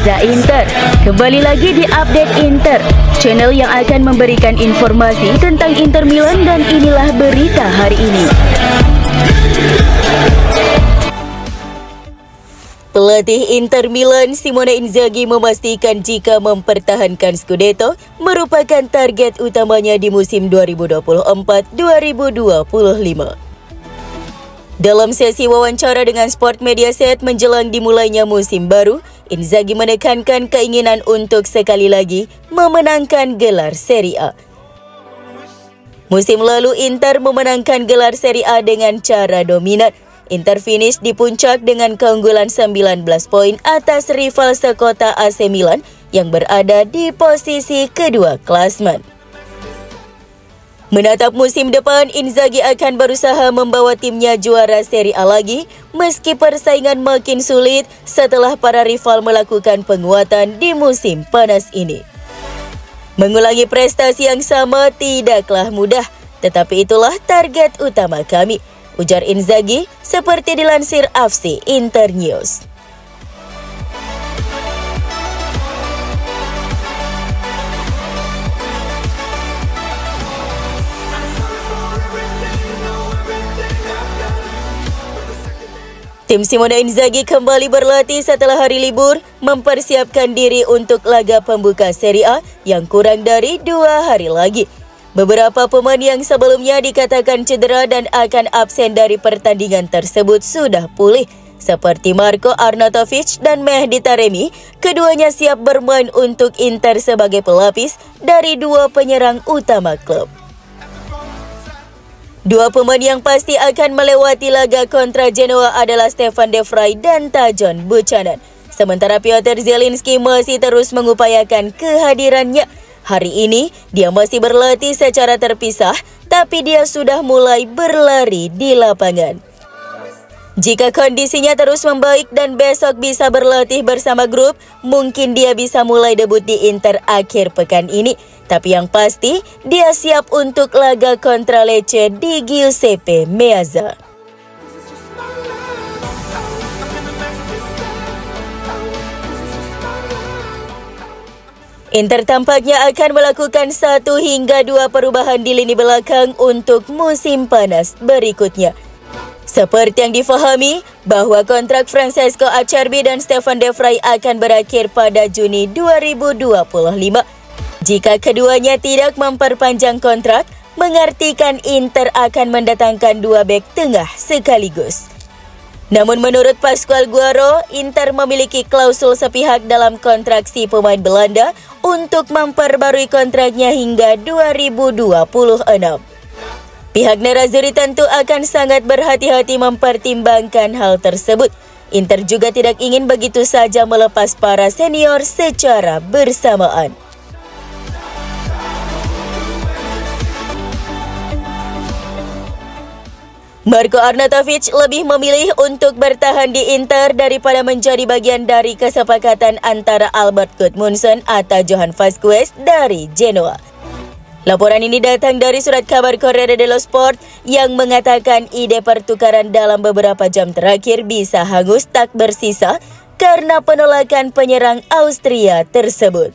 Reza Inter. Kembali lagi di Update Inter, channel yang akan memberikan informasi tentang Inter Milan, dan inilah berita hari ini. Pelatih Inter Milan Simone Inzaghi memastikan jika mempertahankan Scudetto merupakan target utamanya di musim 2024-2025. Dalam sesi wawancara dengan Sport Mediaset menjelang dimulainya musim baru, Inzaghi menekankan keinginan untuk sekali lagi memenangkan gelar Serie A. Musim lalu Inter memenangkan gelar Serie A dengan cara dominan. Inter finish di puncak dengan keunggulan 19 poin atas rival sekota AC Milan yang berada di posisi kedua klasmen. Menatap musim depan, Inzaghi akan berusaha membawa timnya juara Serie A lagi meski persaingan makin sulit setelah para rival melakukan penguatan di musim panas ini. Mengulangi prestasi yang sama tidaklah mudah, tetapi itulah target utama kami, ujar Inzaghi seperti dilansir FC Internews. Tim Simone Inzaghi kembali berlatih setelah hari libur, mempersiapkan diri untuk laga pembuka Serie A yang kurang dari 2 hari lagi. Beberapa pemain yang sebelumnya dikatakan cedera dan akan absen dari pertandingan tersebut sudah pulih, seperti Marko Arnautovic dan Mehdi Taremi. Keduanya siap bermain untuk Inter sebagai pelapis dari 2 penyerang utama klub. 2 pemain yang pasti akan melewati laga kontra Genoa adalah Stefan De Vrij dan Tajon Buchanan. Sementara Piotr Zielinski masih terus mengupayakan kehadirannya. Hari ini dia masih berlatih secara terpisah, tapi dia sudah mulai berlari di lapangan. Jika kondisinya terus membaik dan besok bisa berlatih bersama grup, mungkin dia bisa mulai debut di Inter akhir pekan ini. Tapi yang pasti, dia siap untuk laga kontra Lecce di Giuseppe Meazza. Inter tampaknya akan melakukan 1 hingga 2 perubahan di lini belakang untuk musim panas berikutnya. Seperti yang difahami, bahwa kontrak Francesco Acerbi dan Stefan De Vrij akan berakhir pada Juni 2025. Jika keduanya tidak memperpanjang kontrak, mengartikan Inter akan mendatangkan 2 bek tengah sekaligus. Namun menurut Pascual Guaro, Inter memiliki klausul sepihak dalam kontrak si pemain Belanda untuk memperbarui kontraknya hingga 2026. Pihak Nerazzurri tentu akan sangat berhati-hati mempertimbangkan hal tersebut. Inter juga tidak ingin begitu saja melepas para senior secara bersamaan. Marko Arnautovic lebih memilih untuk bertahan di Inter daripada menjadi bagian dari kesepakatan antara Albert Gudmundsson atau Johan Vazquez dari Genoa. Laporan ini datang dari surat kabar Corriere dello Sport yang mengatakan ide pertukaran dalam beberapa jam terakhir bisa hangus tak bersisa karena penolakan penyerang Austria tersebut.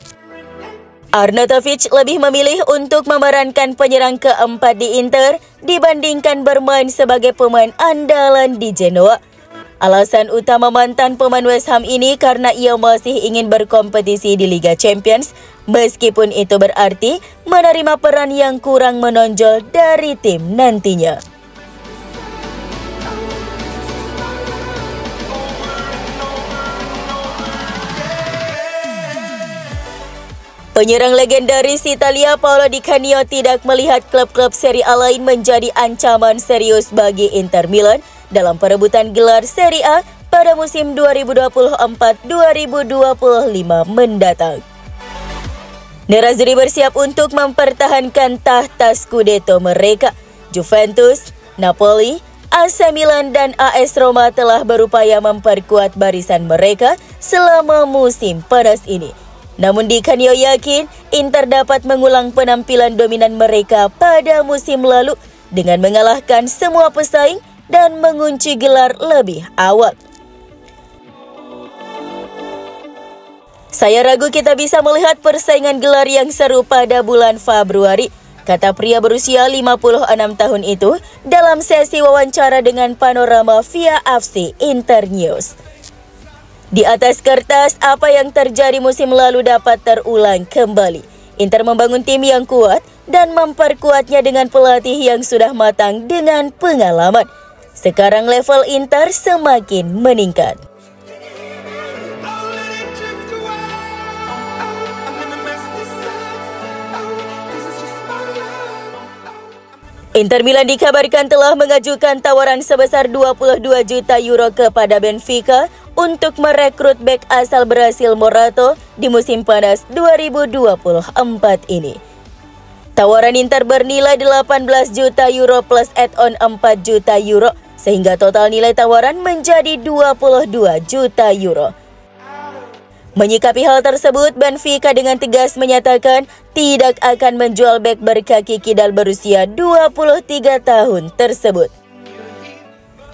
Arnautovic lebih memilih untuk memerankan penyerang keempat di Inter dibandingkan bermain sebagai pemain andalan di Genoa. Alasan utama mantan pemain West Ham ini karena ia masih ingin berkompetisi di Liga Champions, meskipun itu berarti menerima peran yang kurang menonjol dari tim nantinya. Penyerang legendaris Italia Paolo Di Canio tidak melihat klub-klub Serie A lain menjadi ancaman serius bagi Inter Milan dalam perebutan gelar Serie A pada musim 2024-2025 mendatang. Nerazzurri bersiap untuk mempertahankan tahta Scudetto mereka. Juventus, Napoli, AC Milan dan AS Roma telah berupaya memperkuat barisan mereka selama musim panas ini. Namun Di Canio yakin Inter dapat mengulang penampilan dominan mereka pada musim lalu dengan mengalahkan semua pesaing dan mengunci gelar lebih awal. Saya ragu kita bisa melihat persaingan gelar yang seru pada bulan Februari, kata pria berusia 56 tahun itu dalam sesi wawancara dengan Panorama via FC Internews. Di atas kertas, apa yang terjadi musim lalu dapat terulang kembali. Inter membangun tim yang kuat dan memperkuatnya dengan pelatih yang sudah matang dengan pengalaman. Sekarang level Inter semakin meningkat. Inter Milan dikabarkan telah mengajukan tawaran sebesar 22 juta euro kepada Benfica untuk merekrut bek asal Brasil Morato di musim panas 2024 ini. Tawaran Inter bernilai 18 juta euro plus add-on 4 juta euro, sehingga total nilai tawaran menjadi 22 juta euro. Menyikapi hal tersebut, Benfica dengan tegas menyatakan tidak akan menjual bek berkaki kidal berusia 23 tahun tersebut.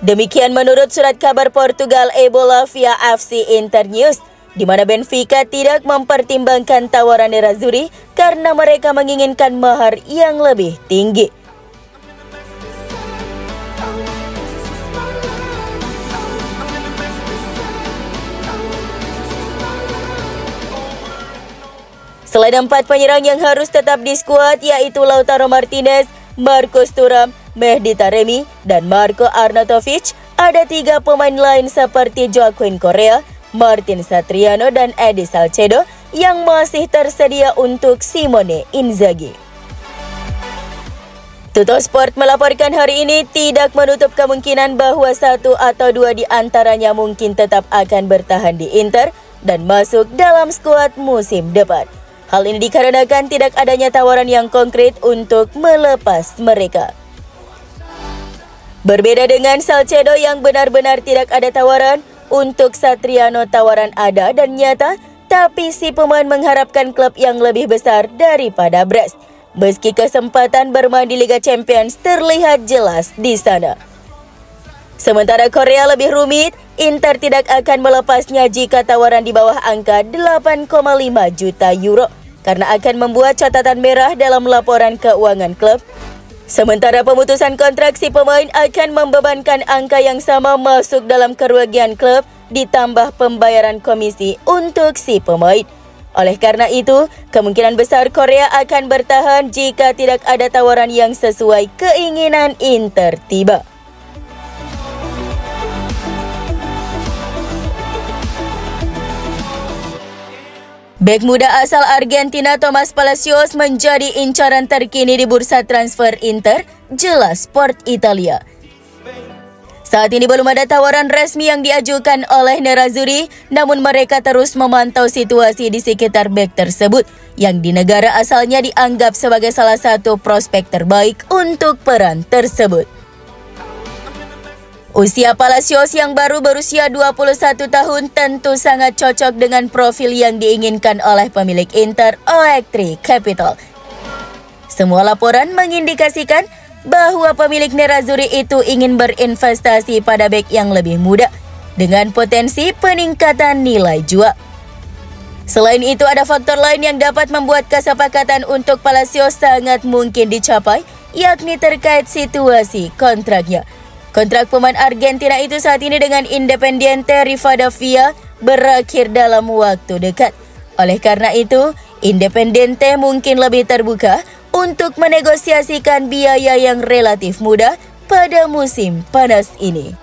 Demikian menurut surat kabar Portugal Ebola via FC Internews, di mana Benfica tidak mempertimbangkan tawaran Nerazzurri karena mereka menginginkan mahar yang lebih tinggi. Selain 4 penyerang yang harus tetap di skuad, yaitu Lautaro Martinez, Marcos Thuram, Mehdi Taremi, dan Marco Arnautovic, ada 3 pemain lain seperti Joaquin Correa, Martin Satriano, dan Edi Salcedo yang masih tersedia untuk Simone Inzaghi. Tuttosport melaporkan hari ini tidak menutup kemungkinan bahwa 1 atau 2 di antaranya mungkin tetap akan bertahan di Inter dan masuk dalam skuad musim depan. Hal ini dikarenakan tidak adanya tawaran yang konkret untuk melepas mereka. Berbeda dengan Salcedo yang benar-benar tidak ada tawaran, untuk Satriano tawaran ada dan nyata, tapi si pemain mengharapkan klub yang lebih besar daripada Brest. Meski kesempatan bermain di Liga Champions terlihat jelas di sana. Sementara Korea lebih rumit, Inter tidak akan melepasnya jika tawaran di bawah angka 8,5 juta euro. Karena akan membuat catatan merah dalam laporan keuangan klub. Sementara pemutusan kontrak si pemain akan membebankan angka yang sama masuk dalam kerugian klub ditambah pembayaran komisi untuk si pemain. Oleh karena itu, kemungkinan besar Korea akan bertahan jika tidak ada tawaran yang sesuai keinginan Inter tiba. Bek muda asal Argentina Thomas Palacios menjadi incaran terkini di bursa transfer Inter, jelas Sport Italia. Saat ini belum ada tawaran resmi yang diajukan oleh Nerazzurri, namun mereka terus memantau situasi di sekitar bek tersebut, yang di negara asalnya dianggap sebagai salah satu prospek terbaik untuk peran tersebut. Usia Palacios yang baru berusia 21 tahun tentu sangat cocok dengan profil yang diinginkan oleh pemilik Inter, Oak3 Capital. Semua laporan mengindikasikan bahwa pemilik Nerazzurri itu ingin berinvestasi pada bek yang lebih muda dengan potensi peningkatan nilai jual. Selain itu, ada faktor lain yang dapat membuat kesepakatan untuk Palacios sangat mungkin dicapai, yakni terkait situasi kontraknya. Kontrak pemain Argentina itu saat ini dengan Independiente Rivadavia berakhir dalam waktu dekat. Oleh karena itu, Independiente mungkin lebih terbuka untuk menegosiasikan biaya yang relatif mudah pada musim panas ini.